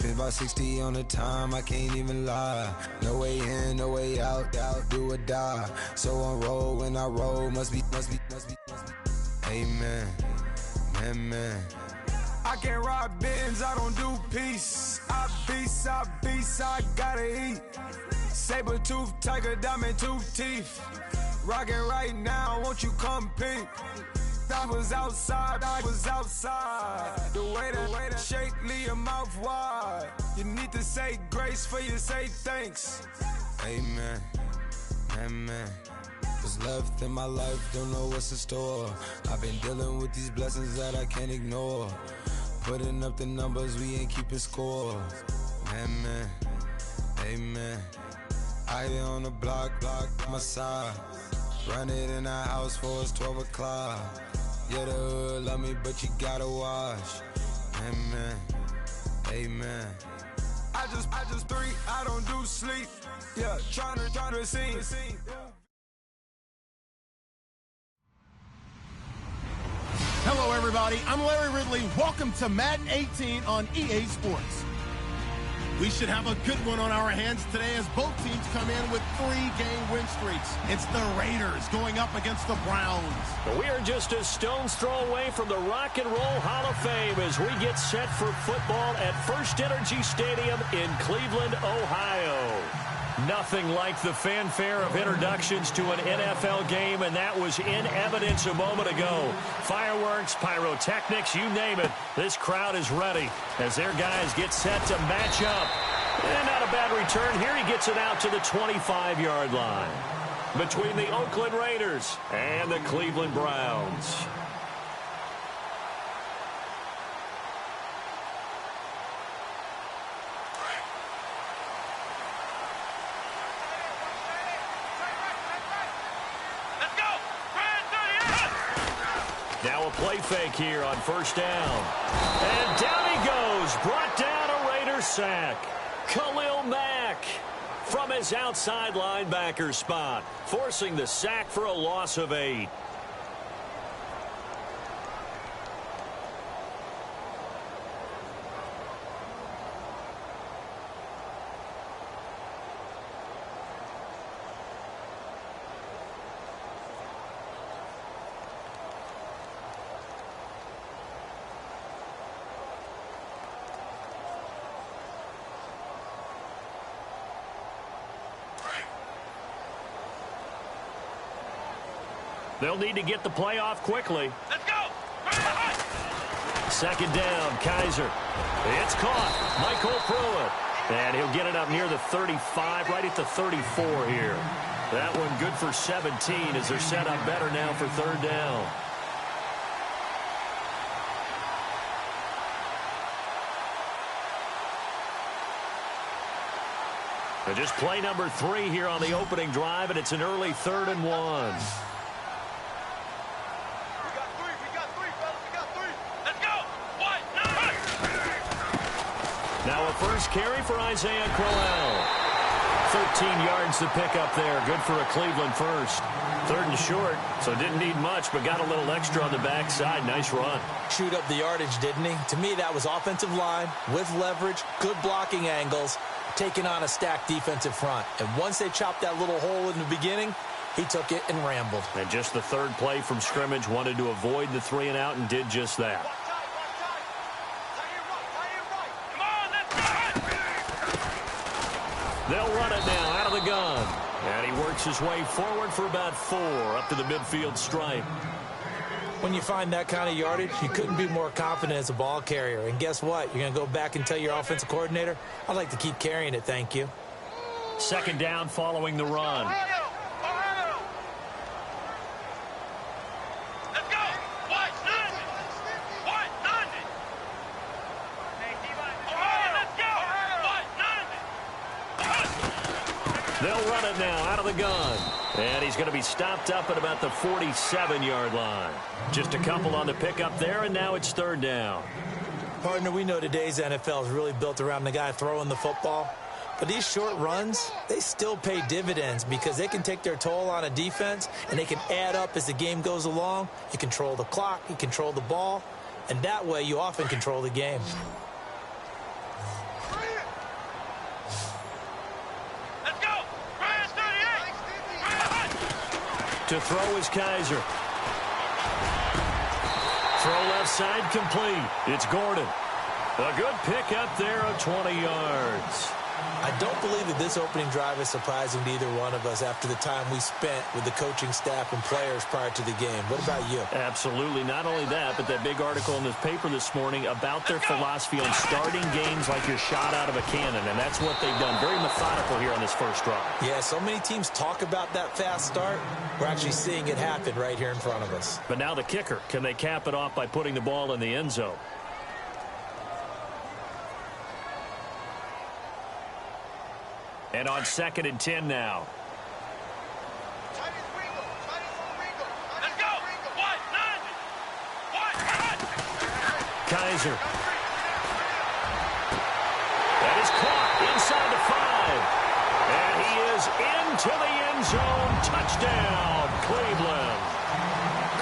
Spent about 60 on the time, I can't even lie. No way in, no way out, do or die. So on roll, when I roll, must be. Amen, man. I can't ride Benz, I don't do peace. I beast, I gotta eat. Saber tooth, tiger, diamond tooth teeth. Rockin' right now, won't you come peep? I was outside. The way that shake, leave your mouth wide. You need to say grace for you say thanks. Amen, amen. What's left in my life, don't know what's in store. I've been dealing with these blessings that I can't ignore. Putting up the numbers, we ain't keeping score. Amen, amen. I here on the block, my side. Run it in the house for us 12 o'clock. Yeah, the hood love me, but you gotta watch. Amen, amen. I just three, I don't do sleep. Yeah, trying to sing. Hello, everybody. I'm Larry Ridley. Welcome to Madden 18 on EA Sports. We should have a good one on our hands today as both teams come in with 3-game win streaks. It's the Raiders going up against the Browns. We are just a stone's throw away from the Rock and Roll Hall of Fame as we get set for football at First Energy Stadium in Cleveland, Ohio. Nothing like the fanfare of introductions to an NFL game, and that was in evidence a moment ago. Fireworks, pyrotechnics, you name it. This crowd is ready as their guys get set to match up. And not a bad return here. He gets it out to the 25-yard line between the Oakland Raiders and the Cleveland Browns. Now a play fake here on first down. And down he goes. Brought down a Raider sack. Khalil Mack from his outside linebacker spot, forcing the sack for a loss of 8. They'll need to get the play off quickly. Let's go! Second down, Kaiser. It's caught. Michael Pruitt. And he'll get it up near the 35, right at the 34 here. That one good for 17 as they're set up better now for third down. And just play number 3 here on the opening drive, and it's an early 3rd and 1. Now a first carry for Isaiah Crowell. 13 yards to pick up there. Good for a Cleveland first. 3rd and short, so didn't need much, but got a little extra on the backside. Nice run. Chewed up the yardage, didn't he? To me, that was offensive line with leverage, good blocking angles, taking on a stacked defensive front. And once they chopped that little hole in the beginning, he took it and rambled. And just the 3rd play from scrimmage, wanted to avoid the 3 and out and did just that. They'll run it now out of the gun. And he works his way forward for about 4 up to the midfield stripe. When you find that kind of yardage, you couldn't be more confident as a ball carrier. And guess what? You're going to go back and tell your offensive coordinator, I'd like to keep carrying it, thank you. Second down following the run. They'll run it now out of the gun. And he's going to be stopped up at about the 47-yard line. Just a couple on the pickup there, and now it's 3rd down. Partner, we know today's NFL is really built around the guy throwing the football. But these short runs, they still pay dividends because they can take their toll on a defense, and they can add up as the game goes along. You control the clock, you control the ball, and that way you often control the game. To throw is Kaiser. Throw left side complete. It's Gordon. A good pickup there of 20 yards. I don't believe that this opening drive is surprising to either one of us after the time we spent with the coaching staff and players prior to the game. What about you? Absolutely. Not only that, but that big article in this paper this morning about their philosophy on starting games like you're shot out of a cannon, and that's what they've done. Very methodical here on this first drive. Yeah, so many teams talk about that fast start. We're actually seeing it happen right here in front of us. But now the kicker. Can they cap it off by putting the ball in the end zone? And on 2nd and 10 now. Let's go. Kaiser. That is caught inside the 5. And he is into the end zone. Touchdown, Cleveland.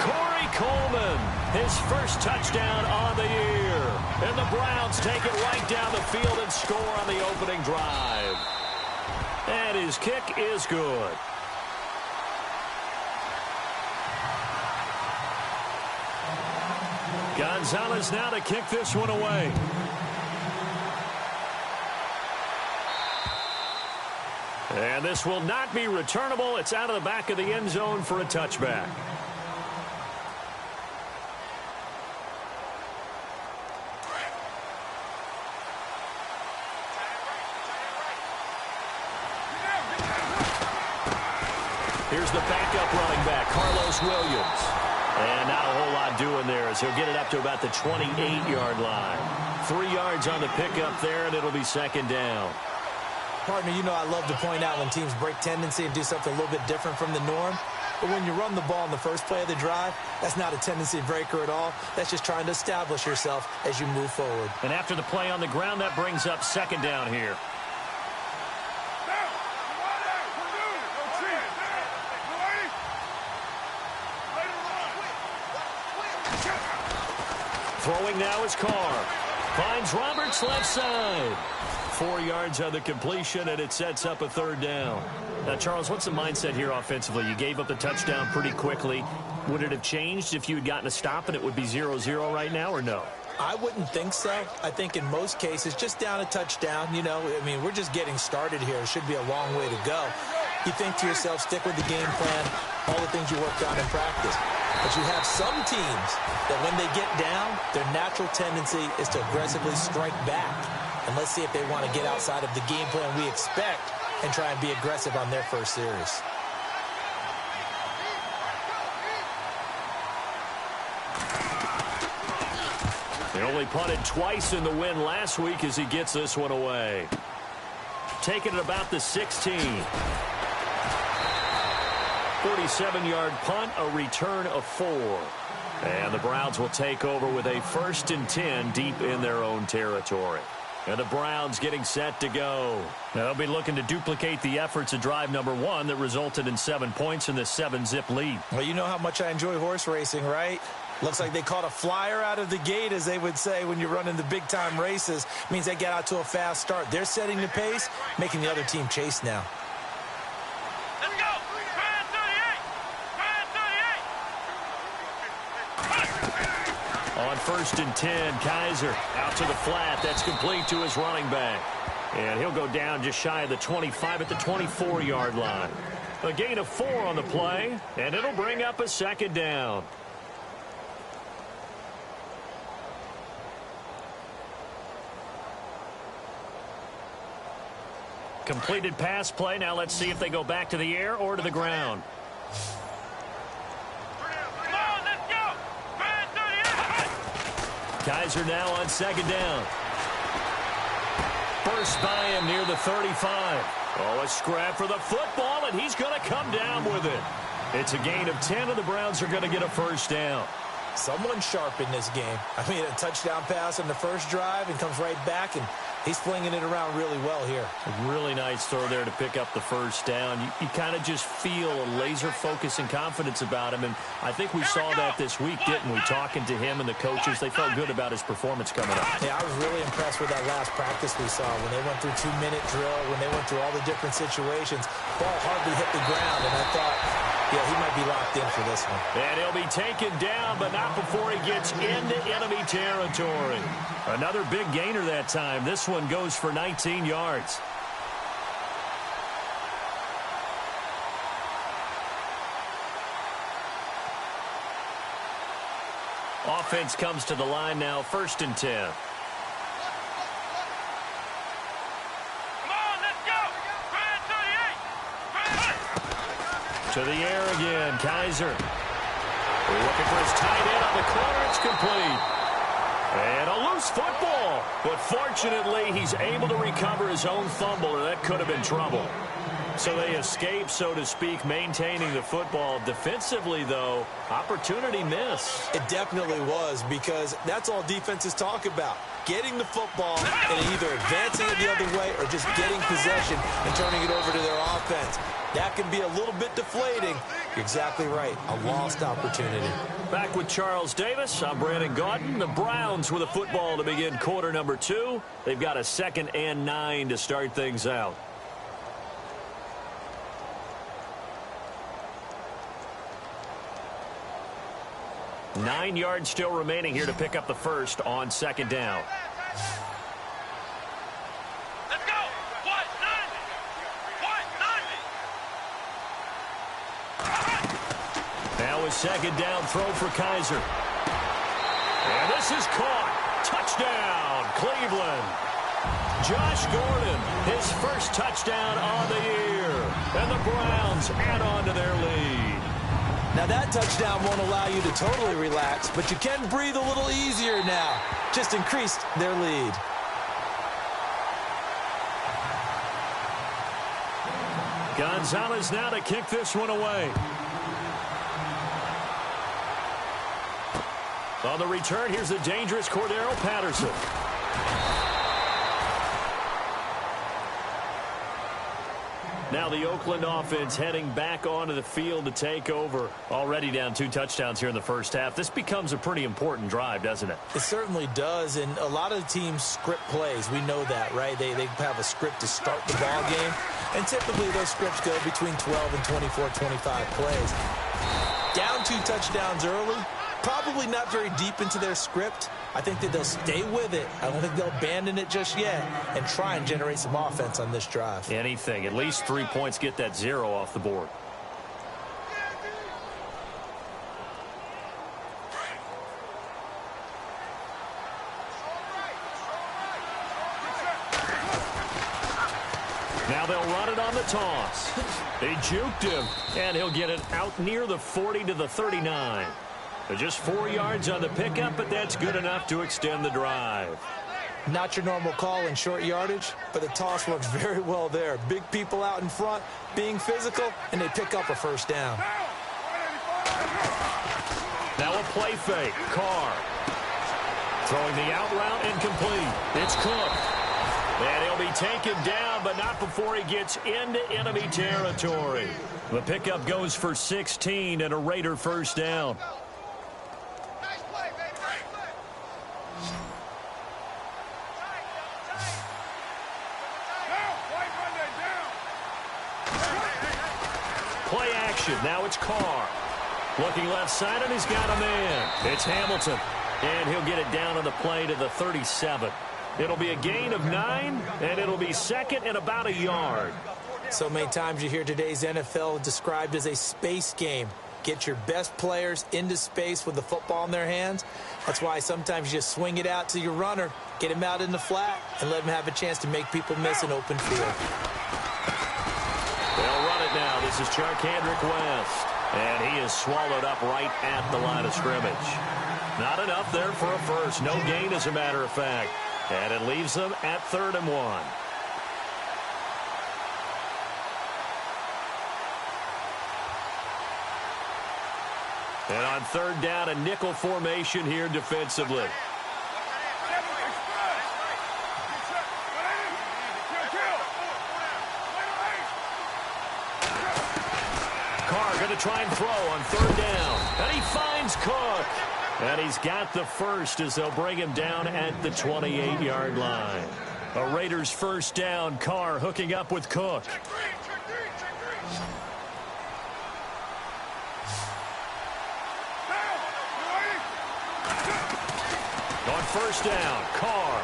Corey Coleman, his first touchdown on the year. And the Browns take it right down the field and score on the opening drive. And his kick is good. Gonzalez now to kick this one away. And this will not be returnable. It's out of the back of the end zone for a touchback. Here's the backup running back, Carlos Williams. And not a whole lot doing there as he'll get it up to about the 28-yard line. 3 yards on the pickup there, and it'll be 2nd down. Partner, you know I love to point out when teams break tendency and do something a little bit different from the norm. But when you run the ball in the first play of the drive, that's not a tendency breaker at all. That's just trying to establish yourself as you move forward. And after the play on the ground, that brings up 2nd down here. Throwing now is Carr. Finds Roberts left side. 4 yards on the completion, and it sets up a 3rd down. Now, Charles, what's the mindset here offensively? You gave up the touchdown pretty quickly. Would it have changed if you had gotten a stop and it would be 0-0 right now, or no? I wouldn't think so. I think in most cases, just down a touchdown, you know, I mean, we're just getting started here. It should be a long way to go. You think to yourself, stick with the game plan, all the things you worked on in practice. But you have some teams that when they get down, their natural tendency is to aggressively strike back. And let's see if they want to get outside of the game plan we expect and try and be aggressive on their first series. They only punted twice in the win last week as he gets this one away. Taking it about the 16. 47-yard punt, a return of 4. And the Browns will take over with a 1st and 10 deep in their own territory. And the Browns getting set to go. Now they'll be looking to duplicate the efforts of drive number 1 that resulted in 7 points in the 7-zip lead. Well, you know how much I enjoy horse racing, right? Looks like they caught a flyer out of the gate, as they would say when you're running the big-time races. It means they get out to a fast start. They're setting the pace, making the other team chase now. Let's go. On 1st and 10, Kaiser out to the flat. That's complete to his running back. And he'll go down just shy of the 25 at the 24-yard line. A gain of 4 on the play, and it'll bring up a 2nd down. Completed pass play. Now let's see if they go back to the air or to the ground. Kaiser now on 2nd down. Burst by him near the 35. Oh, a scrap for the football, and he's going to come down with it. It's a gain of 10, and the Browns are going to get a 1st down. Someone sharp in this game. I mean, a touchdown pass on the first drive and comes right back, and he's flinging it around really well here. A really nice throw there to pick up the 1st down. You kind of just feel a laser focus and confidence about him, and I think we saw that this week, didn't we? Talking to him and the coaches, they felt good about his performance coming up. Yeah, I was really impressed with that last practice we saw when they went through 2-minute drill, when they went through all the different situations. Ball hardly hit the ground, and I thought, Yeah, he might be locked in for this one. And he'll be taken down, but not before he gets into enemy territory. Another big gainer that time. This one goes for 19 yards. Offense comes to the line now, 1st and 10. To the air again, Kaiser. Looking for his tight end on the corner. It's complete. And a loose football. But fortunately, he's able to recover his own fumble, or that could have been trouble. So they escape, so to speak, maintaining the football. Defensively, though, opportunity miss. It definitely was, because that's all defenses talk about. Getting the football and either advancing it the other way or just getting possession and turning it over to their offense. That can be a little bit deflating. You're exactly right. A lost opportunity. Back with Charles Davis. I'm Brandon Gaudin. The Browns with a football to begin quarter number 2. They've got a 2nd and 9 to start things out. Nine yards still remaining here to pick up the first on 2nd down. Let's go. What? 90. Now a 2nd down throw for Kaiser. And this is caught. Touchdown, Cleveland. Josh Gordon, his first touchdown on the year. And the Browns add on to their lead. Now that touchdown won't allow you to totally relax, but you can breathe a little easier now. Just increased their lead. Gonzalez now to kick this one away. On the return, here's the dangerous Cordero Patterson. Now the Oakland offense heading back onto the field to take over. Already down 2 touchdowns here in the first half. This becomes a pretty important drive, doesn't it? It certainly does, and a lot of the teams script plays. We know that, right? They have a script to start the ball game, and typically those scripts go between 12 and 24, 25 plays. Down 2 touchdowns early, probably not very deep into their script. I think that they'll stay with it. I don't think they'll abandon it just yet and try and generate some offense on this drive. Anything. At least 3 points, get that 0 off the board. Now they'll run it on the toss. They juked him, and he'll get it out near the 40 to the 39. Just 4 yards on the pickup, but that's good enough to extend the drive. Not your normal call in short yardage, but the toss works very well there. Big people out in front, being physical, and they pick up a first down. Now a play fake. Carr throwing the out route incomplete. It's Cook. And he'll be taken down, but not before he gets into enemy territory. The pickup goes for 16 and a Raider first down. Play action. Now it's Carr. Looking left side, and he's got a man. It's Hamilton. And he'll get it down on the play to the 37. It'll be a gain of 9, and it'll be 2nd and about a yard. So many times you hear today's NFL described as a space game. Get your best players into space with the football in their hands. That's why sometimes you just swing it out to your runner, get him out in the flat, and let him have a chance to make people miss an open field. They'll run it now. This is Charkandrick West. And he is swallowed up right at the line of scrimmage. Not enough there for a first. No gain, as a matter of fact. And it leaves them at 3rd and 1. And on 3rd down, a nickel formation here defensively. Carr going to try and throw on 3rd down. And he finds Cook. And he's got the first as they'll bring him down at the 28-yard line. A Raiders first down. Carr hooking up with Cook. first down. Carr.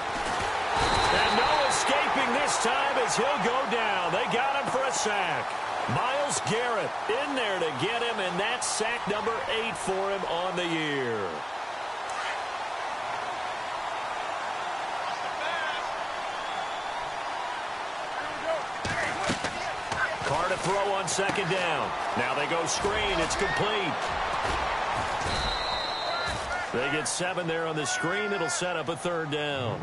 And no escaping this time as he'll go down. They got him for a sack. Myles Garrett in there to get him, and that's sack number 8 for him on the year. Carr to throw on second down. Now they go screen. It's complete. They get 7 there on the screen. It'll set up a third down.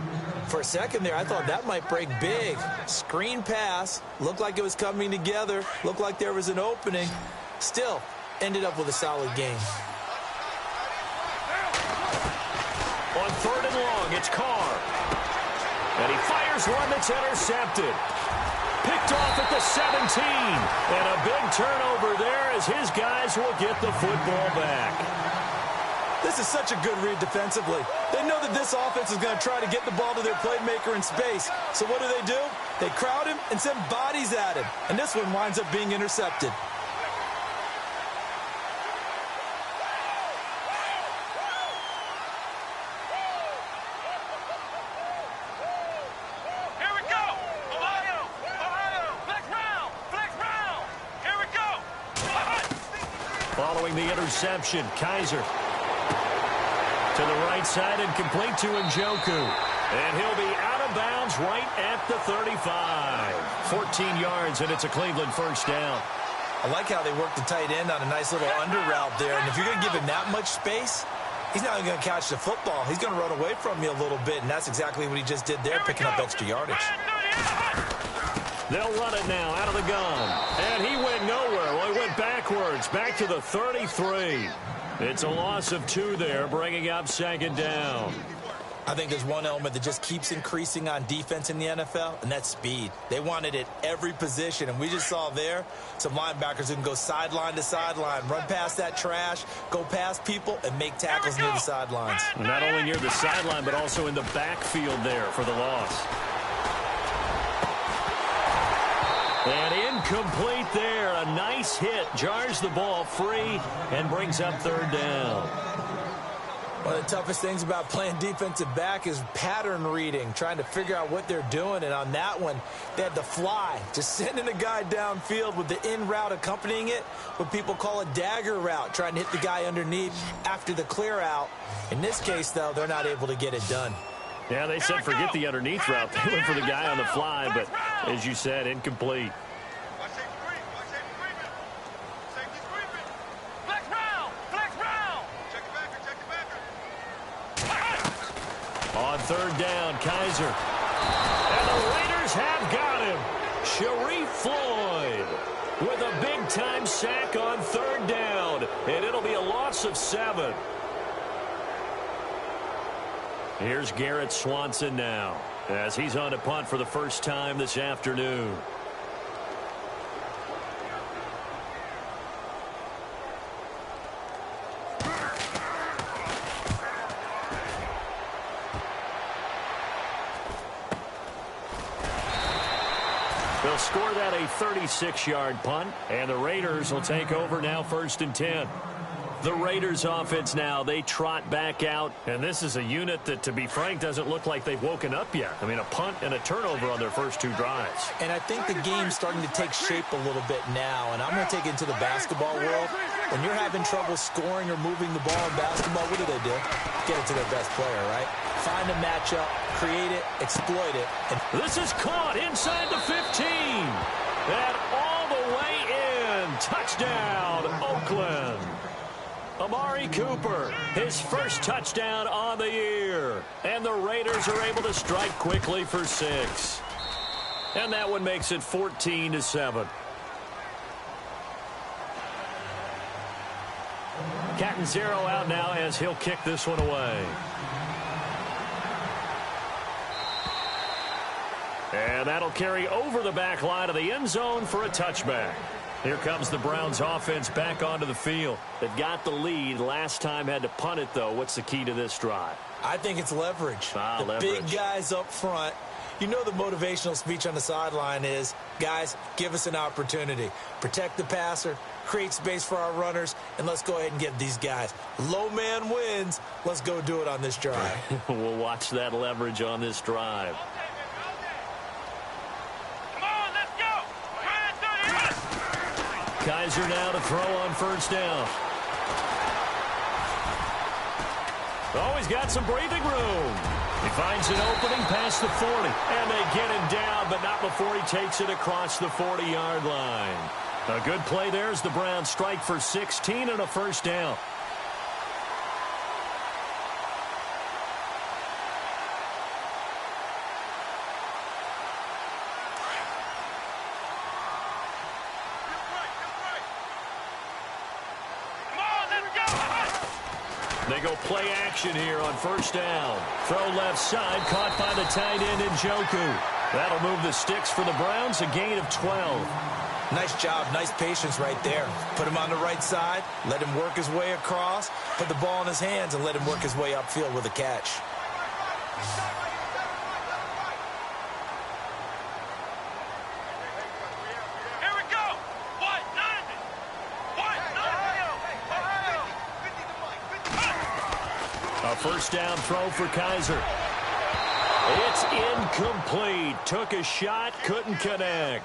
For a second there, I thought that might break big. Screen pass. Looked like it was coming together. Looked like there was an opening. Still, ended up with a solid game. On third and long, it's Carr. And he fires one that's intercepted. Picked off at the 17. And a big turnover there as his guys will get the football back. This is such a good read defensively. They know that this offense is going to try to get the ball to their playmaker in space. So what do? They crowd him and send bodies at him. And this one winds up being intercepted. Here we go! Ohio! Ohio! Flex round! Flex round! Here we go! Following the interception, Kaiser to the right side and complete to Njoku. And he'll be out of bounds right at the 35. 14 yards, and it's a Cleveland first down. I like how they work the tight end on a nice little under route there. And if you're going to give him that much space, he's not going to catch the football. He's going to run away from you a little bit, and that's exactly what he just did there, picking up extra yardage. They'll run it now out of the gun. And he went nowhere. Well, he went backwards, back to the 33. It's a loss of 2 there, bringing up second down. I think there's one element that just keeps increasing on defense in the NFL, and that's speed. They want it at every position, and we just saw there some linebackers who can go sideline to sideline, run past that trash, go past people, and make tackles near the sidelines. Not only near the sideline, but also in the backfield there for the loss. And incomplete there. A nice hit. Jars the ball free and brings up third down. One of the toughest things about playing defensive back is pattern reading, trying to figure out what they're doing. And on that one, they had the fly, just sending a guy downfield with the in route accompanying it, what people call a dagger route, trying to hit the guy underneath after the clear out. In this case, though, they're not able to get it done. Yeah, they said forget the underneath route. They went for the guy on the fly, but as you said, incomplete. On third down, Kaiser. And the Raiders have got him. Sharif Floyd with a big-time sack on third down. And it'll be a loss of 7. Here's Garrett Swanson now as he's on to punt for the first time this afternoon. They'll score that a 36-yard punt, and the Raiders will take over now first and 10. The Raiders offense now, they trot back out, and this is a unit that, to be frank, doesn't look like they've woken up yet. I mean, a punt and a turnover on their first 2 drives. And I think the game's starting to take shape a little bit now, and I'm going to take it into the basketball world. When you're having trouble scoring or moving the ball in basketball, what do? Get it to their best player, right? Find a matchup, create it, exploit it. And this is caught inside the 15. And all the way in. Touchdown, Oakland. Amari Cooper, his first touchdown on the year. And the Raiders are able to strike quickly for 6. And that one makes it 14-7. Catanzaro out now as he'll kick this one away. And that'll carry over the back line of the end zone for a touchback. Here comes the Browns offense back onto the field. They've got the lead. Last time had to punt it, though. What's the key to this drive? I think it's leverage. The leverage. Big guys up front You know the motivational speech on the sideline is, guys, give us an opportunity. Protect the passer, create space for our runners, and let's go ahead and get these guys. Low man wins. Let's go do it on this drive. We'll watch that leverage on this drive. Come on, let's go. Kaiser now to throw on first down. Oh, he's got some breathing room. He finds an opening past the 40. And they get him down, but not before he takes it across the 40-yard line. A good play there as the Browns strike for 16 and a first down. They go play action here on first down. Throw left side, caught by the tight end Njoku. That'll move the sticks for the Browns, a gain of 12. Nice job, nice patience right there. Put him on the right side, let him work his way across, put the ball in his hands, and let him work his way upfield with a catch. Here we go. What? A first down throw for Kaiser. It's incomplete. Took a shot, couldn't connect.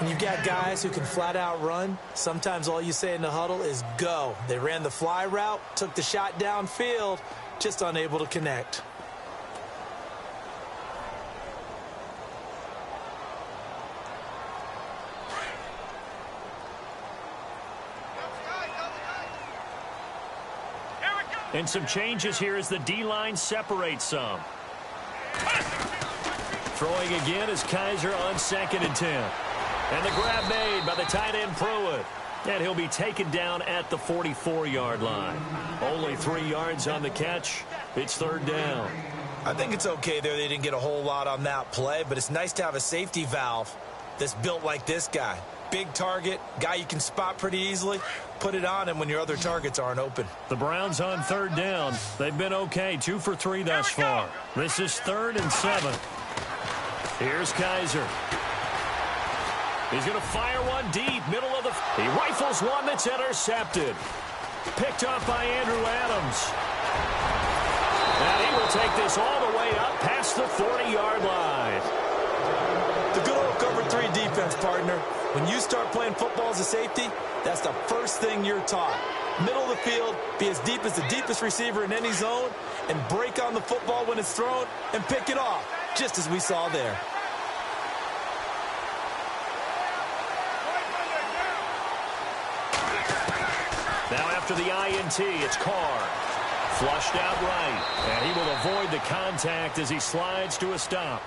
When you've got guys who can flat out run, sometimes all you say in the huddle is go. They ran the fly route, took the shot downfield, just unable to connect. And some changes here as the D-line separates some. Throwing again is Kaiser on 2nd and 10. And the grab made by the tight end Pruitt. And he'll be taken down at the 44-yard line. Only 3 yards on the catch. It's third down. I think it's okay there. They didn't get a whole lot on that play, but it's nice to have a safety valve that's built like this guy. Big target, guy you can spot pretty easily. Put it on him when your other targets aren't open. The Browns on third down. They've been okay, 2 for 3 thus far. This is 3rd and 7. Here's Kaiser. He's going to fire one deep, middle of the... He rifles one that's intercepted. Picked up by Andrew Adams. And he will take this all the way up past the 40-yard line. The good old cover 3 defense, partner. When you start playing football as a safety, that's the first thing you're taught. Middle of the field, be as deep as the deepest receiver in any zone, and break on the football when it's thrown and pick it off, just as we saw there. Now after the INT, it's Carr. Flushed out right, and he will avoid the contact as he slides to a stop.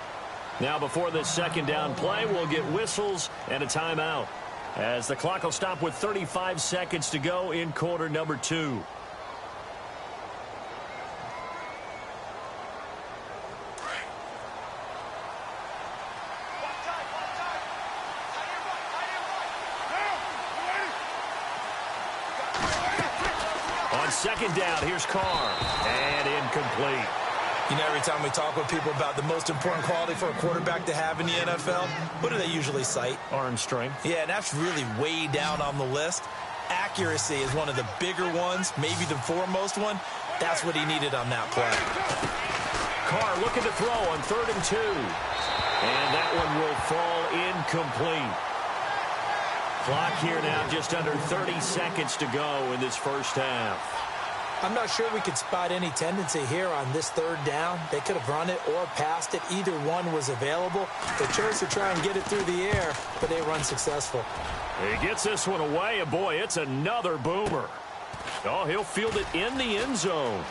Now before this second down play, we'll get whistles and a timeout, as the clock will stop with 35 seconds to go in quarter number 2. On second down, here's Carr, and incomplete. You know, every time we talk with people about the most important quality for a quarterback to have in the NFL, what do they usually cite? Arm strength. Yeah, and that's really way down on the list. Accuracy is one of the bigger ones, maybe the foremost one. That's what he needed on that play. Carr looking to throw on 3rd and 2. And that one will fall incomplete. Clock here now just under 30 seconds to go in this first half. I'm not sure we could spot any tendency here on this 3rd down. They could have run it or passed it. Either one was available. They chose to try and get it through the air, but they run successful. He gets this one away, and boy, it's another boomer. Oh, he'll field it in the end zone.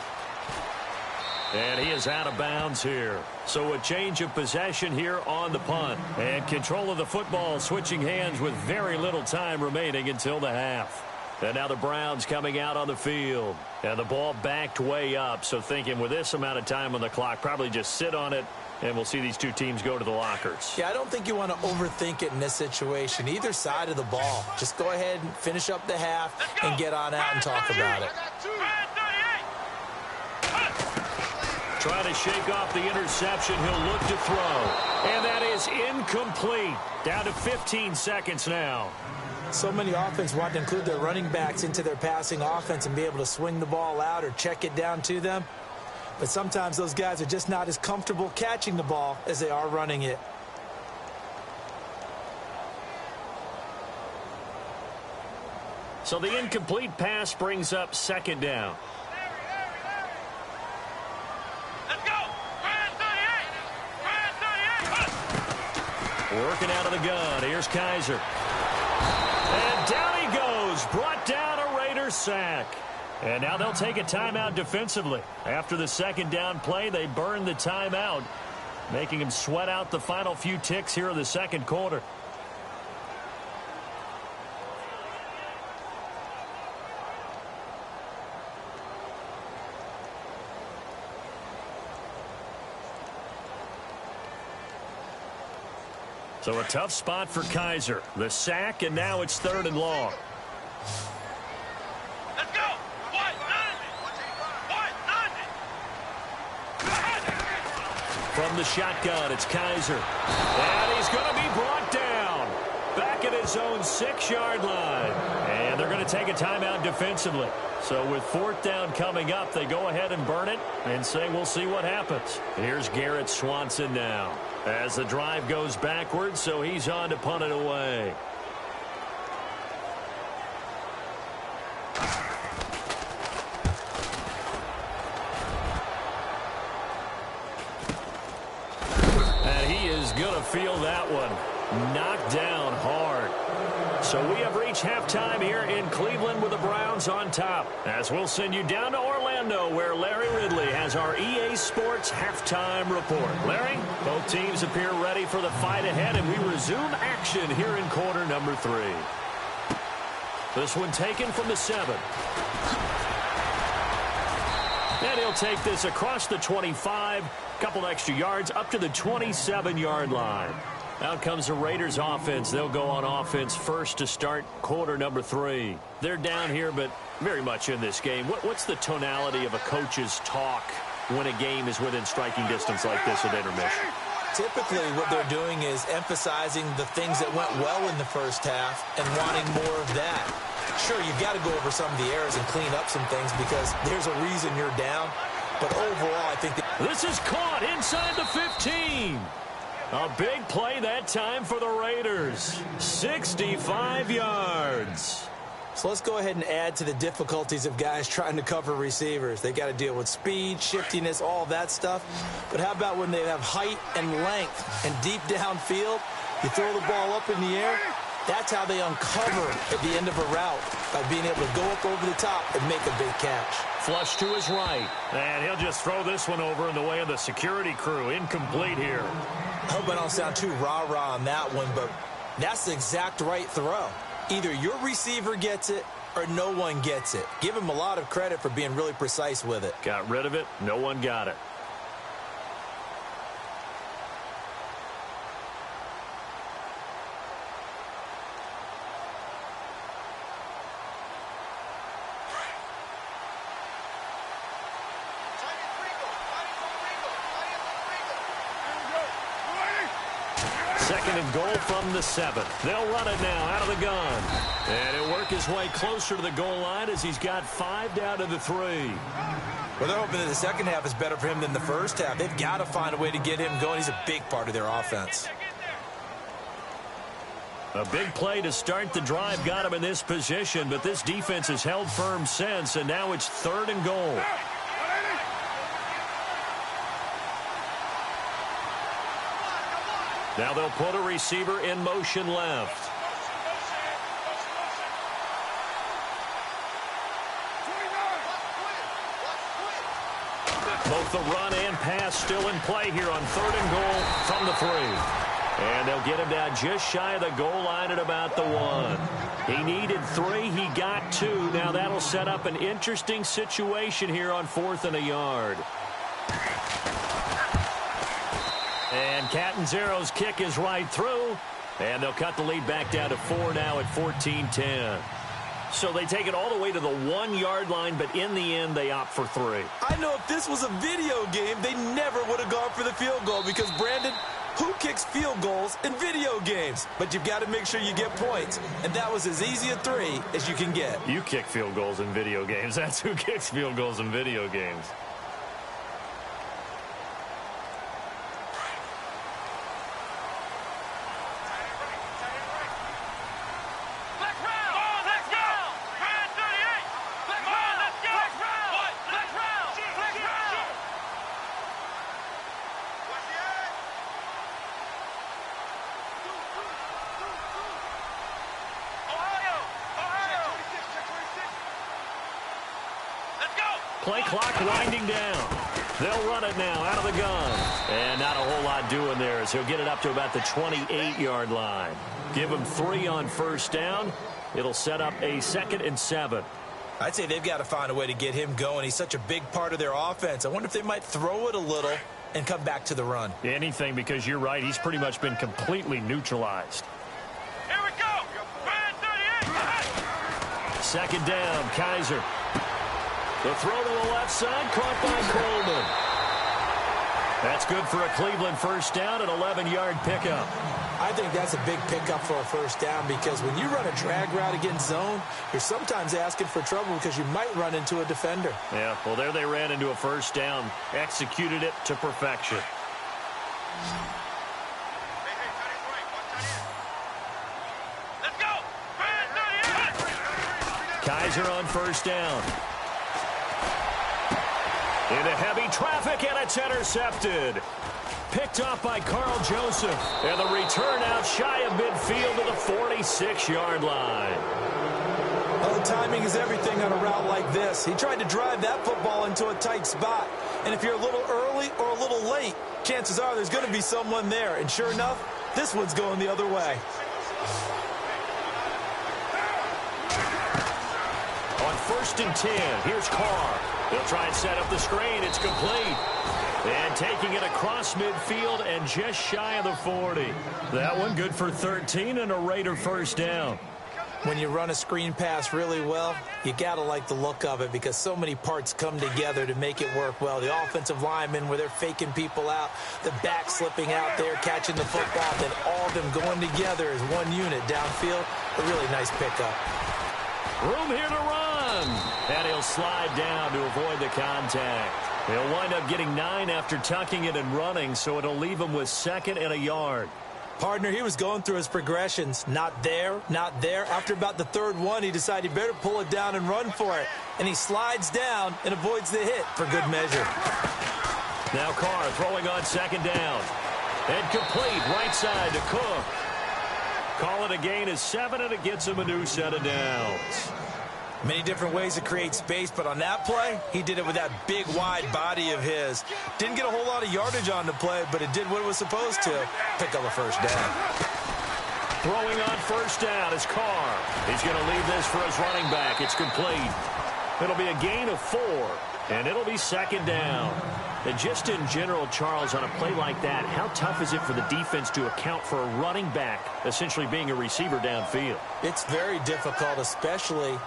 And he is out of bounds here. So a change of possession here on the punt. And control of the football switching hands with very little time remaining until the half. And now the Browns coming out on the field. And the ball backed way up. So thinking with this amount of time on the clock, probably just sit on it. And we'll see these two teams go to the lockers. Yeah, I don't think you want to overthink it in this situation. Either side of the ball. Just go ahead and finish up the half and get on out and talk about it. Trying to shake off the interception. He'll look to throw. And that is incomplete. Down to 15 seconds now. So many offenses want to include their running backs into their passing offense and be able to swing the ball out or check it down to them. But sometimes those guys are just not as comfortable catching the ball as they are running it. So the incomplete pass brings up second down. Let's go! Brand 38! Brand 38! Working out of the gun. Here's Kaiser. And down he goes. Brought down a Raiders sack. And now they'll take a timeout defensively. After the second down play, they burn the timeout, making him sweat out the final few ticks here in the second quarter. So a tough spot for Kaiser. The sack, and now it's 3rd and long. Let's go! What? From the shotgun, it's Kaiser. And he's going to be brought down. Back at his own 6-yard line. And they're going to take a timeout defensively. So with 4th down coming up, they go ahead and burn it and say we'll see what happens. Here's Garrett Swanson now. As the drive goes backwards, so he's on to punt it away. And he is going to feel that one. Knocked down hard. So we have reached halftime here in Cleveland with the Browns on top. As we'll send you down to Orlando, where Larry Ridley has our EA Sports halftime report. Larry, both teams appear ready for the fight ahead, and we resume action here in quarter number 3. This one taken from the 7. And he'll take this across the 25, couple extra yards up to the 27-yard line. Out comes the Raiders offense. They'll go on offense first to start quarter number 3. They're down here, but very much in this game. What's the tonality of a coach's talk when a game is within striking distance like this at intermission? Typically, what they're doing is emphasizing the things that went well in the first half and wanting more of that. Sure, you've got to go over some of the errors and clean up some things because there's a reason you're down. But overall, I think this is caught inside the 15. A big play that time for the Raiders. 65 yards. So let's go ahead and add to the difficulties of guys trying to cover receivers. They got to deal with speed, shiftiness, all that stuff. But how about when they have height and length and deep downfield? You throw the ball up in the air. That's how they uncover at the end of a route, by being able to go up over the top and make a big catch. Flush to his right. And he'll just throw this one over in the way of the security crew. Incomplete here. I hope I don't sound too rah-rah on that one, but that's the exact right throw. Either your receiver gets it or no one gets it. Give him a lot of credit for being really precise with it. Got rid of it. No one got it. Second and goal from the 7. They'll run it now out of the gun. And he'll work his way closer to the goal line as he's got 5 down to the 3. Well, they're hoping that the second half is better for him than the first half. They've got to find a way to get him going. He's a big part of their offense. A big play to start the drive got him in this position, but this defense has held firm since, and now it's 3rd and goal. Now they'll put a receiver in motion left. Both the run and pass still in play here on 3rd and goal from the 3. And they'll get him down just shy of the goal line at about the 1. He needed 3. He got 2. Now that'll set up an interesting situation here on 4th and a yard. And Catanzaro's kick is right through. And they'll cut the lead back down to 4 now at 14-10. So they take it all the way to the 1-yard line, but in the end, they opt for 3. I know if this was a video game, they never would have gone for the field goal because, Brandon, who kicks field goals in video games? But you've got to make sure you get points, and that was as easy a 3 as you can get. You kick field goals in video games. That's who kicks field goals in video games. Play clock winding down. They'll run it now out of the gun. And not a whole lot doing there as he'll get it up to about the 28-yard line. Give him 3 on first down. It'll set up a 2nd and 7. I'd say they've got to find a way to get him going. He's such a big part of their offense. I wonder if they might throw it a little and come back to the run. Anything, because you're right. He's pretty much been completely neutralized. Here we go. Man 38. 2nd down, Kaiser. The throw to the left side, caught by Coleman. That's good for a Cleveland first down, an 11-yard pickup. I think that's a big pickup for a first down because when you run a drag route against zone, you're sometimes asking for trouble because you might run into a defender. Yeah, well, there they ran into a first down, executed it to perfection. Let's go. Man 38. Kaiser on first down. Into heavy traffic, and it's intercepted. Picked off by Carl Joseph. And the return out shy of midfield to the 46-yard line. Oh, timing is everything on a route like this. He tried to drive that football into a tight spot. And if you're a little early or a little late, chances are there's going to be someone there. And sure enough, this one's going the other way. On 1st and 10, here's Carr. He'll try and set up the screen. It's complete. And taking it across midfield and just shy of the 40. That one good for 13 and a Raider first down. When you run a screen pass really well, you got to like the look of it because so many parts come together to make it work well. The offensive linemen where they're faking people out, the back slipping out there, catching the football, then all of them going together as one unit downfield. A really nice pickup. Room here to run. And he'll slide down to avoid the contact. He'll wind up getting 9 after tucking it and running, so it'll leave him with 2nd and a yard. Partner, he was going through his progressions. Not there, not there. After about the 3rd one, he decided he better pull it down and run for it. And he slides down and avoids the hit for good measure. Now Carr throwing on 2nd down. And complete right side to Cook. Call it a gain of 7, and it gets him a new set of downs. Many different ways to create space, but on that play, he did it with that big, wide body of his. Didn't get a whole lot of yardage on the play, but it did what it was supposed to. Pick up a first down. Throwing on first down is Carr. He's going to leave this for his running back. It's complete. It'll be a gain of 4, and it'll be 2nd down. And just in general, Charles, on a play like that, how tough is it for the defense to account for a running back essentially being a receiver downfield? It's very difficult, especially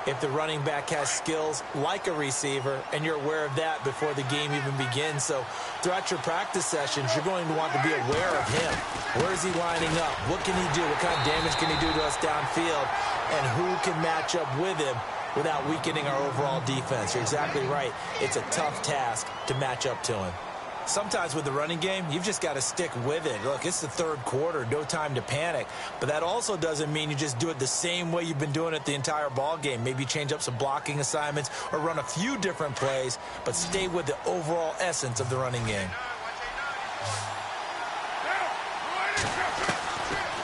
if the running back has skills like a receiver, and you're aware of that before the game even begins. So throughout your practice sessions, you're going to want to be aware of him. Where is he lining up? What can he do? What kind of damage can he do to us downfield? And who can match up with him without weakening our overall defense? You're exactly right. It's a tough task to match up to him. Sometimes with the running game, you've just got to stick with it. Look, it's the 3rd quarter, no time to panic. But that also doesn't mean you just do it the same way you've been doing it the entire ball game. Maybe change up some blocking assignments or run a few different plays, but stay with the overall essence of the running game.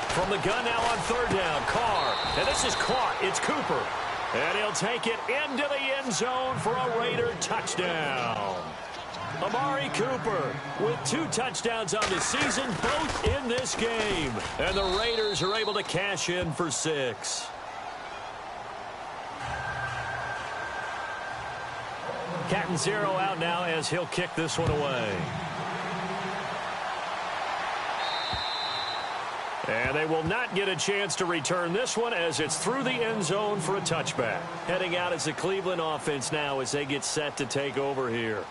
From the gun now on 3rd down, Carr. And this is caught. It's Cooper. And he'll take it into the end zone for a Raider touchdown. Amari Cooper with 2 touchdowns on the season, both in this game. And the Raiders are able to cash in for 6. Catanzaro out now as he'll kick this one away. And they will not get a chance to return this one as it's through the end zone for a touchback. Heading out as the Cleveland offense now as they get set to take over here.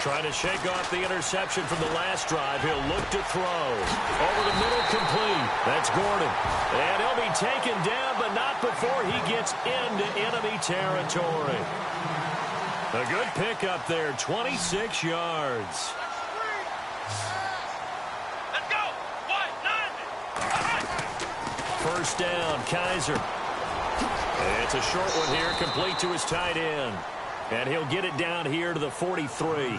Trying to shake off the interception from the last drive. He'll look to throw. Over the middle, complete. That's Gordon. And he'll be taken down, but not before he gets into enemy territory. A good pickup there, 26 yards. Let's go. First down, Kaiser. It's a short one here, complete to his tight end. And he'll get it down here to the 43.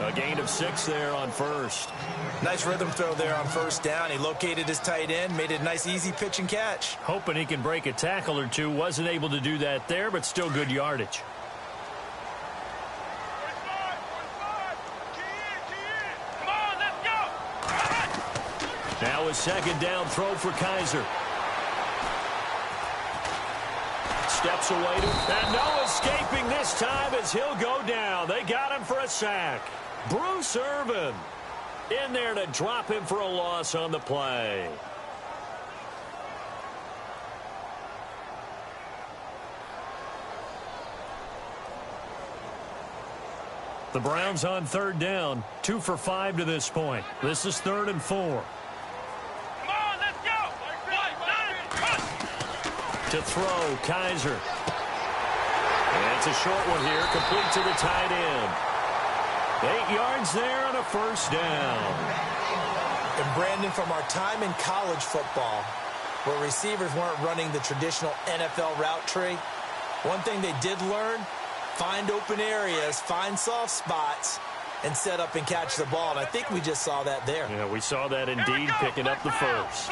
A gain of 6 there on first. Nice rhythm throw there on first down. He located his tight end, made it a nice easy pitch and catch. Hoping he can break a tackle or two. Wasn't able to do that there, but still good yardage. Come on, let's go. Now a second down throw for Kaiser. Steps away and no escaping this time as he'll go down. They got him for a sack. Bruce Irvin in there to drop him for a loss on the play. The Browns on third down, 2 for 5 to this point. This is 3rd and 4. To throw, Kaiser. And it's a short one here, complete to the tight end. 8 yards there on a first down. And Brandon, from our time in college football, where receivers weren't running the traditional NFL route tree, one thing they did learn, find open areas, find soft spots, and set up and catch the ball. And I think we just saw that there. Yeah, we saw that indeed, picking up the first.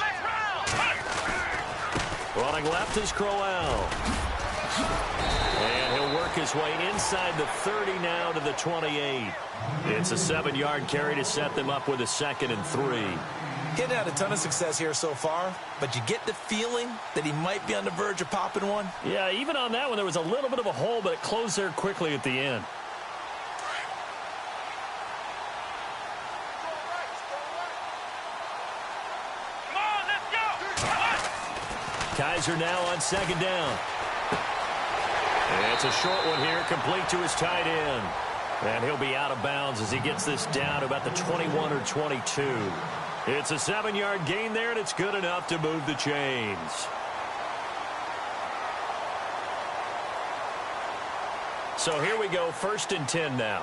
Running left is Crowell. And he'll work his way inside the 30 now to the 28. It's a 7-yard carry to set them up with a 2nd and 3. He hadn't had a ton of success here so far, but you get the feeling that he might be on the verge of popping one. Yeah, even on that one, there was a little bit of a hole, but it closed there quickly at the end. Kaiser now on second down. And it's a short one here, complete to his tight end. And he'll be out of bounds as he gets this down to about the 21 or 22. It's a 7-yard gain there, and it's good enough to move the chains. So here we go, 1st and 10 now.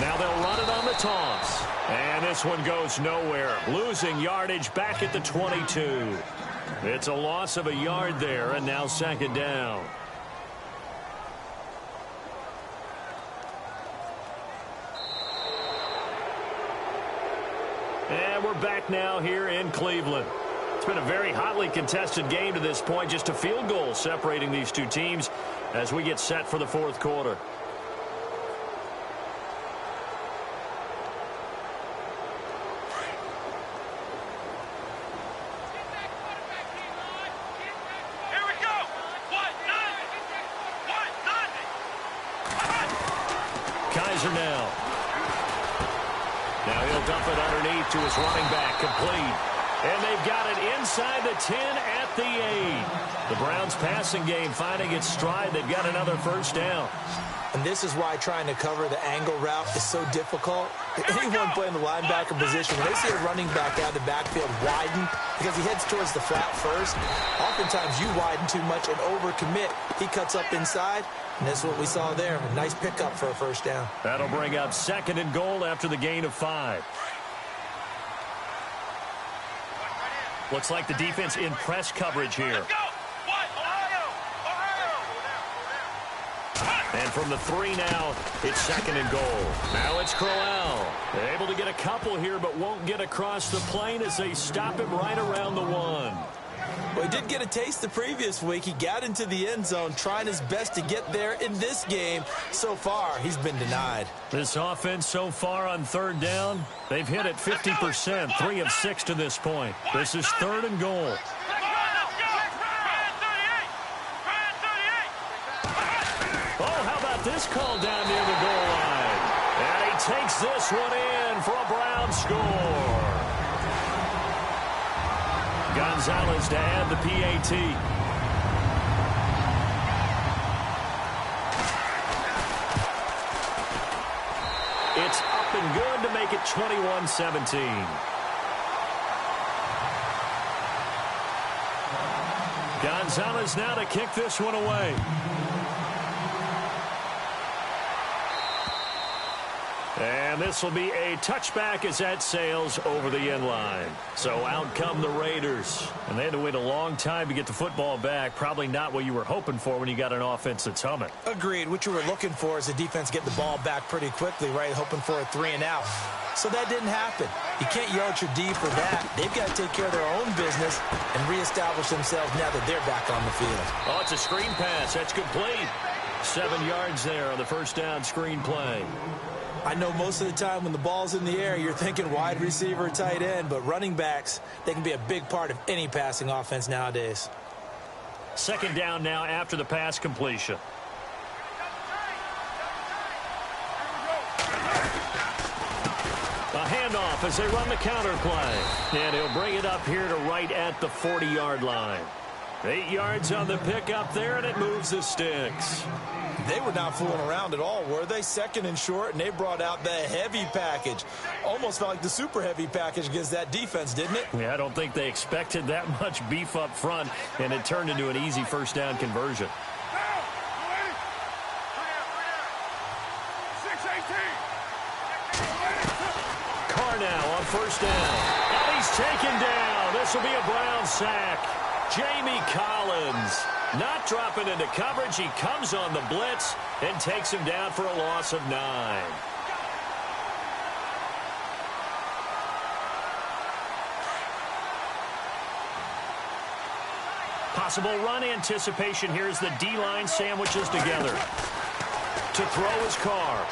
Now they'll run it on the toss. And this one goes nowhere. Losing yardage back at the 22. It's a loss of a yard there, and now 2nd down. And we're back now here in Cleveland. It's been a very hotly contested game to this point. Just a field goal separating these two teams as we get set for the 4th quarter. Now he'll dump it underneath to his running back, complete. And they've got it inside the 10 at the 8. The Browns passing game finding its stride. They've got another first down. And this is why trying to cover the angle route is so difficult. Anyone playing the linebacker position, when they see a running back out of the backfield widen because he heads towards the flat first, oftentimes you widen too much and overcommit. He cuts up inside, and that's what we saw there. A nice pickup for a first down. That'll bring up 2nd and goal after the gain of 5. Looks like the defense in press coverage here. Let's go. Ohio. And from the 3 now, it's second and goal. Now it's Crowell. Able to get a couple here, but won't get across the plane as they stop him right around the 1. Well, he did get a taste the previous week. He got into the end zone, trying his best to get there in this game. So far, he's been denied. This offense so far on 3rd down, they've hit it 50%, 3 of 6 to this point. This is 3rd and goal. This call down near the goal line. And he takes this one in for a Brown score. Gonzalez to add the PAT. It's up and good to make it 21-17. Gonzalez now to kick this one away. And this will be a touchback as that sails over the end line. So out come the Raiders. And they had to wait a long time to get the football back. Probably not what you were hoping for when you got an offense that's humming. Agreed. What you were looking for is the defense get the ball back pretty quickly, right? Hoping for a 3 and out. So that didn't happen. You can't yell at your D for that. They've got to take care of their own business and reestablish themselves now that they're back on the field. Oh, it's a screen pass. That's complete. 7 yards there on the first down screen play. I know most of the time when the ball's in the air, you're thinking wide receiver, tight end, but running backs, they can be a big part of any passing offense nowadays. 2nd down now after the pass completion. A handoff as they run the counter play. And he'll bring it up here to right at the 40-yard line. 8 yards on the pickup there, and it moves the sticks. They were not fooling around at all, were they? 2nd and short, and they brought out the heavy package. Almost felt like the super heavy package against that defense, didn't it? Yeah, I don't think they expected that much beef up front, and it turned into an easy first down conversion. Carr now on first down. And he's taken down. This will be a Brown sack. Jamie Collins not dropping into coverage. He comes on the blitz and takes him down for a loss of 9. Possible run anticipation here as the D-line sandwiches together. To throw his Carr.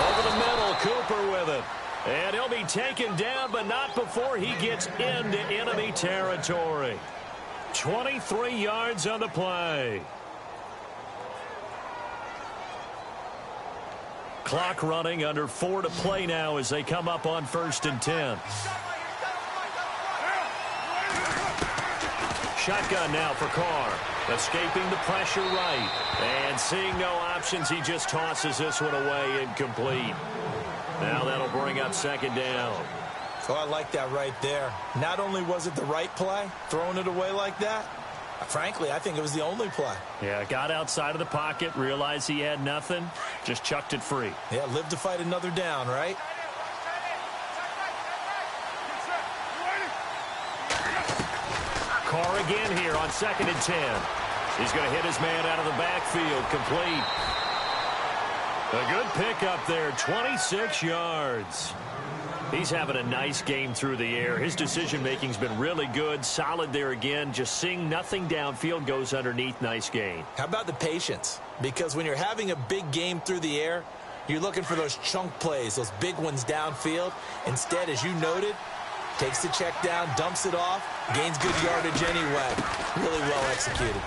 Over the middle, Cooper with it. And he'll be taken down, but not before he gets into enemy territory. 23 yards on the play. Clock running, under 4 to play now as they come up on 1st and 10. Shotgun now for Carr. Escaping the pressure right. And seeing no options, he just tosses this one away, incomplete. Now that'll bring up 2nd down. So I like that right there. Not only was it the right play, throwing it away like that, frankly, I think it was the only play. Yeah, got outside of the pocket, realized he had nothing, just chucked it free. Yeah, live to fight another down, right? Carr again here on 2nd and 10. He's going to hit his man out of the backfield, complete. A good pickup there, 26 yards. He's having a nice game through the air. His decision-making's been really good, solid there again. Just seeing nothing downfield, goes underneath, nice gain. How about the patience? Because when you're having a big game through the air, you're looking for those chunk plays, those big ones downfield. Instead, as you noted, takes the check down, dumps it off, gains good yardage anyway. Really well executed.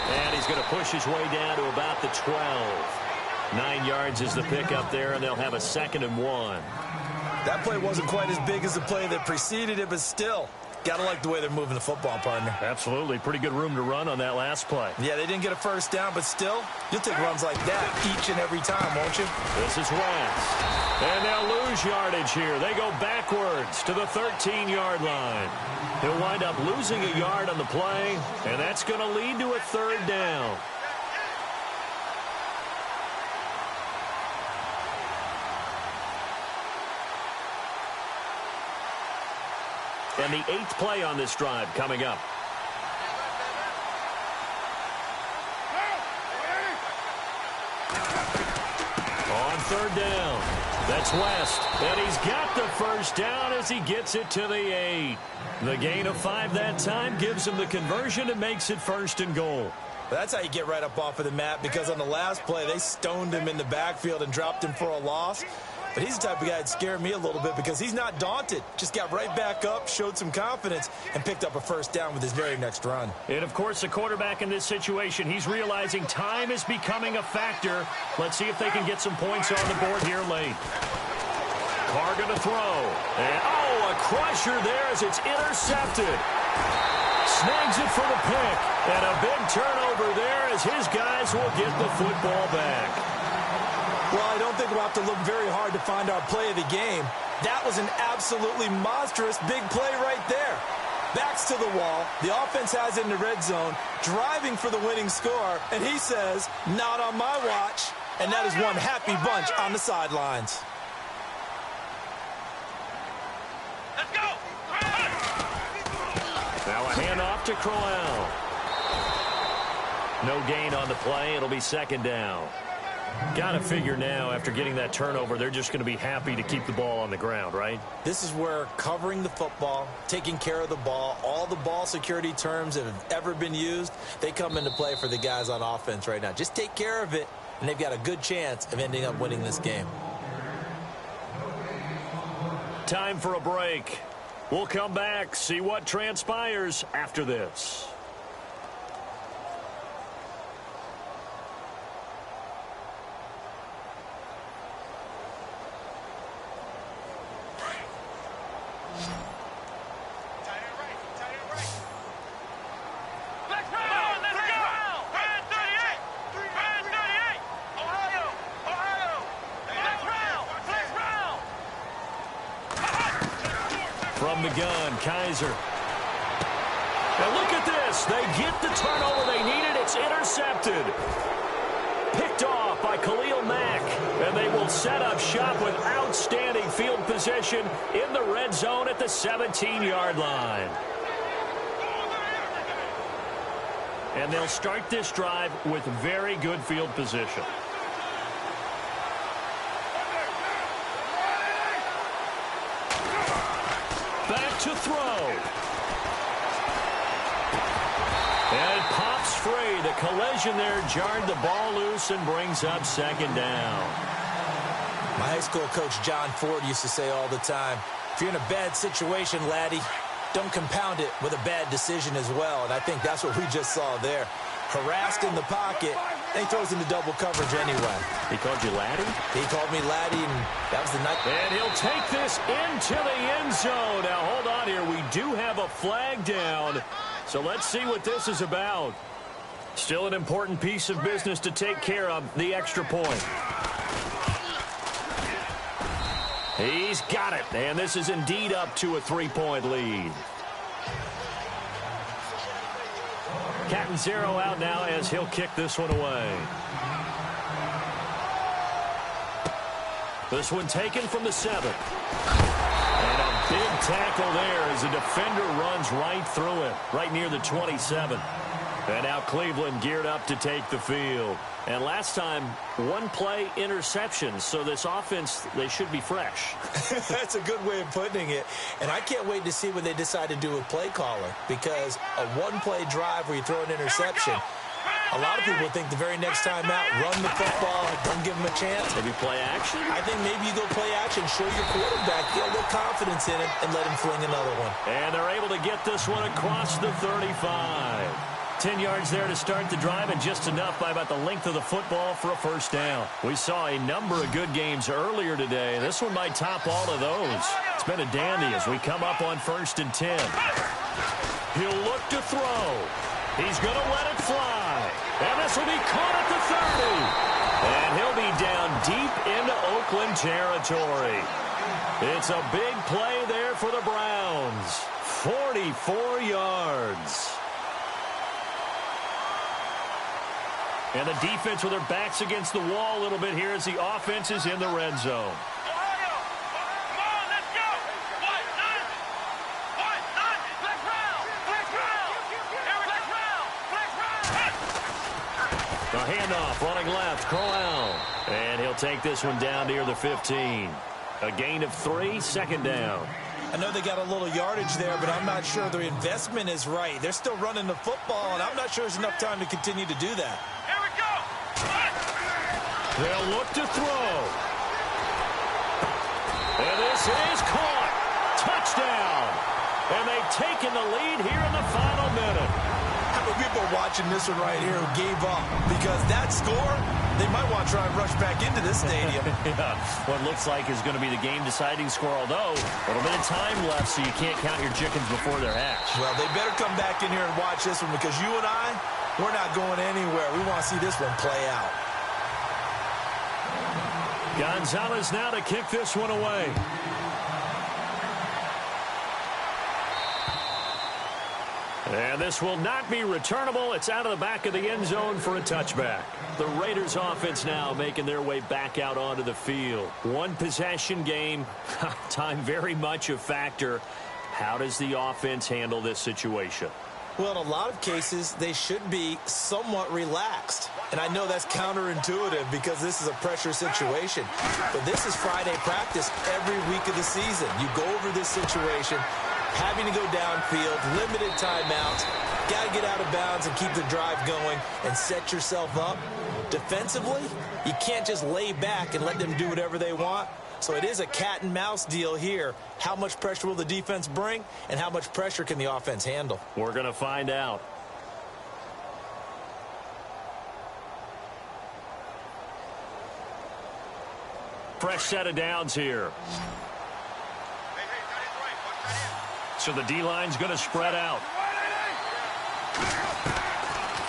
And he's going to push his way down to about the 12. 9 yards is the pickup there, and they'll have a 2nd and 1. That play wasn't quite as big as the play that preceded it, but still, got to like the way they're moving the football, partner. Absolutely. Pretty good room to run on that last play. Yeah, they didn't get a first down, but still, you'll take runs like that each and every time, won't you? This is Wentz. And they'll lose yardage here. They go backwards to the 13-yard line. He'll wind up losing a yard on the play, and that's going to lead to a 3rd down. And the 8th play on this drive coming up. third down. That's West, and he's got the first down as he gets it to the 8. The gain of 5 that time gives him the conversion and makes it 1st and goal. That's how you get right up off of the mat, because on the last play, they stoned him in the backfield and dropped him for a loss. But he's the type of guy that scared me a little bit because he's not daunted. Just got right back up, showed some confidence, and picked up a first down with his very next run. And, of course, the quarterback in this situation, he's realizing time is becoming a factor. Let's see if they can get some points on the board here late. Carr going to throw. And, a crusher there as it's intercepted. Snags it for the pick. And a big turnover there as his guys will get the football back. Well, I don't think we'll have to look very hard to find our play of the game. That was an absolutely monstrous big play right there. Backs to the wall. The offense has it in the red zone, driving for the winning score. And he says, not on my watch. And that is one happy bunch on the sidelines. Let's go! Now a handoff to Crowell. No gain on the play. It'll be 2nd down. Got to figure now, after getting that turnover, they're just going to be happy to keep the ball on the ground, right? This is where covering the football, taking care of the ball, all the ball security terms that have ever been used, they come into play for the guys on offense right now. Just take care of it, and they've got a good chance of ending up winning this game. Time for a break. We'll come back, see what transpires after this. From the gun, Kaiser. Now look at this. They get the turnover they needed. It's intercepted. Picked off by Khalil Mack. And they will set up shop with outstanding field position in the red zone at the 17-yard line. And they'll start this drive with very good field position. Back to throw. And it pops free. The collision there jarred the ball loose and brings up 2nd down. My high school coach, John Ford, used to say all the time, if you're in a bad situation, laddie, don't compound it with a bad decision as well. And I think that's what we just saw there. Harassed in the pocket, and he throws into double coverage anyway. He called you laddie? He called me laddie, and that was the night. And he'll take this into the end zone. Now, hold on here. We do have a flag down. So let's see what this is about. Still an important piece of business to take care of, the extra point. He's got it. And this is indeed up to a 3-point lead. Catanzaro out now as he'll kick this one away. This one taken from the 7. And a big tackle there as the defender runs right through it, right near the 27. And now Cleveland geared up to take the field. And last time, 1-play interception. So this offense, they should be fresh. That's a good way of putting it. And I can't wait to see when they decide to do a play caller. Because a 1-play drive where you throw an interception, a lot of people think the very next time out, run the football, don't give them a chance. Maybe play action? I think maybe you go play action, show your quarterback, get a little confidence in him, and let him fling another one. And they're able to get this one across the 35. 10 yards there to start the drive, and just enough by about the length of the football for a first down. We saw a number of good games earlier today. This one might top all of those. It's been a dandy as we come up on 1st and 10. He'll look to throw. He's going to let it fly. And this will be caught at the 30. And he'll be down deep into Oakland territory. It's a big play there for the Browns. 44 yards. And the defense with their backs against the wall a little bit here as the offense is in the red zone. Ohio! Come on, let's go! What? None? What? None? Flex round! Flex round! Every flex round! Flex round! The handoff running left, Crowell. And he'll They'll take this one down near the 15. A gain of 3, second down. I know they got a little yardage there, but I'm not sure their investment is right. They're still running the football, and I'm not sure there's enough time to continue to do that. Here we go. They'll look to throw. And this is caught. Touchdown. And they've taken the lead here in the final minute. How many people are watching this one right here who gave up? Because that score, they might want to try and rush back into this stadium. Yeah, what looks like is going to be the game-deciding score, although a little bit of time left, so you can't count your chickens before they're hatched. Well, they better come back in here and watch this one, because you and I, we're not going anywhere. We want to see this one play out. Gonzalez now to kick this one away. And this will not be returnable. It's out of the back of the end zone for a touchback. The Raiders offense now making their way back out onto the field. One possession game. Time very much a factor. How does the offense handle this situation? Well, in a lot of cases, they should be somewhat relaxed. And I know that's counterintuitive because this is a pressure situation. But this is Friday practice every week of the season. You go over this situation, having to go downfield, limited timeouts, got to get out of bounds and keep the drive going and set yourself up. Defensively, you can't just lay back and let them do whatever they want. So it is a cat and mouse deal here. How much pressure will the defense bring, and how much pressure can the offense handle? We're going to find out. Fresh set of downs here. So the D-line's going to spread out.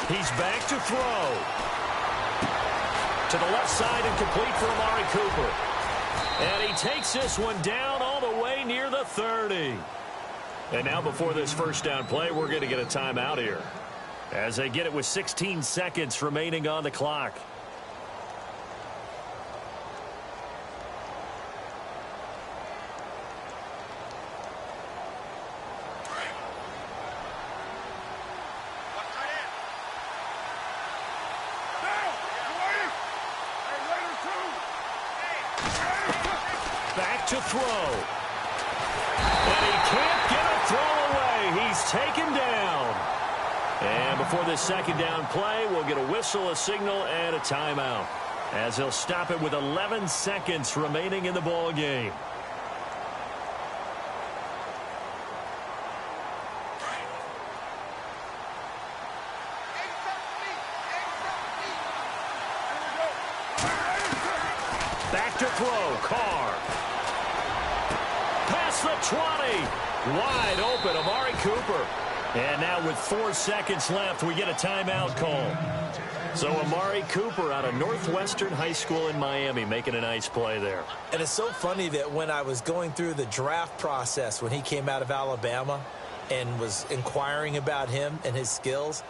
He's back to throw. To the left side and complete for Amari Cooper. And he takes this one down all the way near the 30. And now before this first down play, we're going to get a timeout here, as they get it with 16 seconds remaining on the clock. Back to throw. And he can't get a throw away. He's taken down. And before this second down play, we'll get a whistle, a signal, and a timeout, as he'll stop it with 11 seconds remaining in the ball game. Back to throw. Carr. Past the 20. Wide open. Amari Cooper. And now with 4 seconds left, we get a timeout call. So Amari Cooper out of Northwestern High School in Miami making a nice play there. And it's so funny that when I was going through the draft process when he came out of Alabama and was inquiring about him and his skills,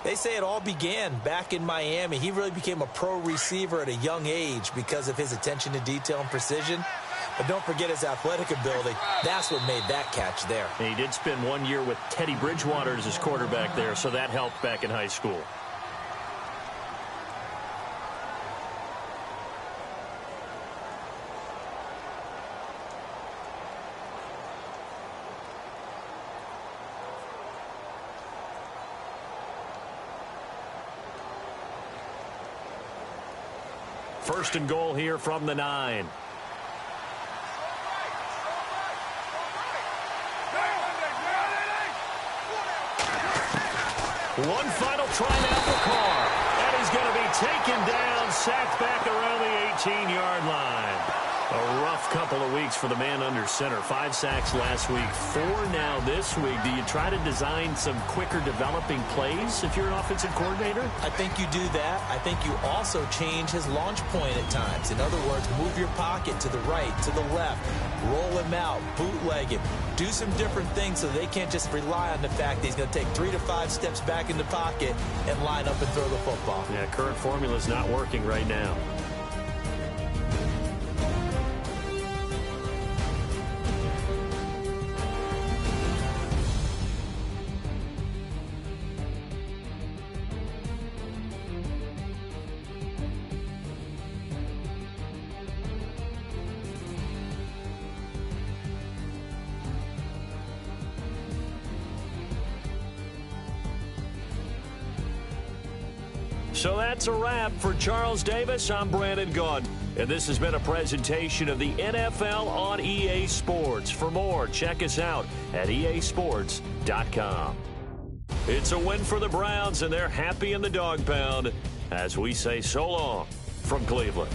they say it all began back in Miami. He really became a pro receiver at a young age because of his attention to detail and precision. But don't forget his athletic ability. That's what made that catch there. And he did spend 1 year with Teddy Bridgewater as his quarterback there, so that helped back in high school. First and goal here from the 9. One final try now for Carr. And he's going to be taken down, sacked back around the 18-yard line. A rough couple of weeks for the man under center. 5 sacks last week, 4 now this week. Do you try to design some quicker developing plays if you're an offensive coordinator? I think you do that. I think you also change his launch point at times. In other words, move your pocket to the right, to the left, roll him out, bootleg him, do some different things so they can't just rely on the fact that he's going to take 3 to 5 steps back in the pocket and line up and throw the football. Yeah, current formula is not working right now. So that's a wrap. For Charles Davis, I'm Brandon Gaudin. And this has been a presentation of the NFL on EA Sports. For more, check us out at easports.com. It's a win for the Browns, and they're happy in the dog pound as we say so long from Cleveland.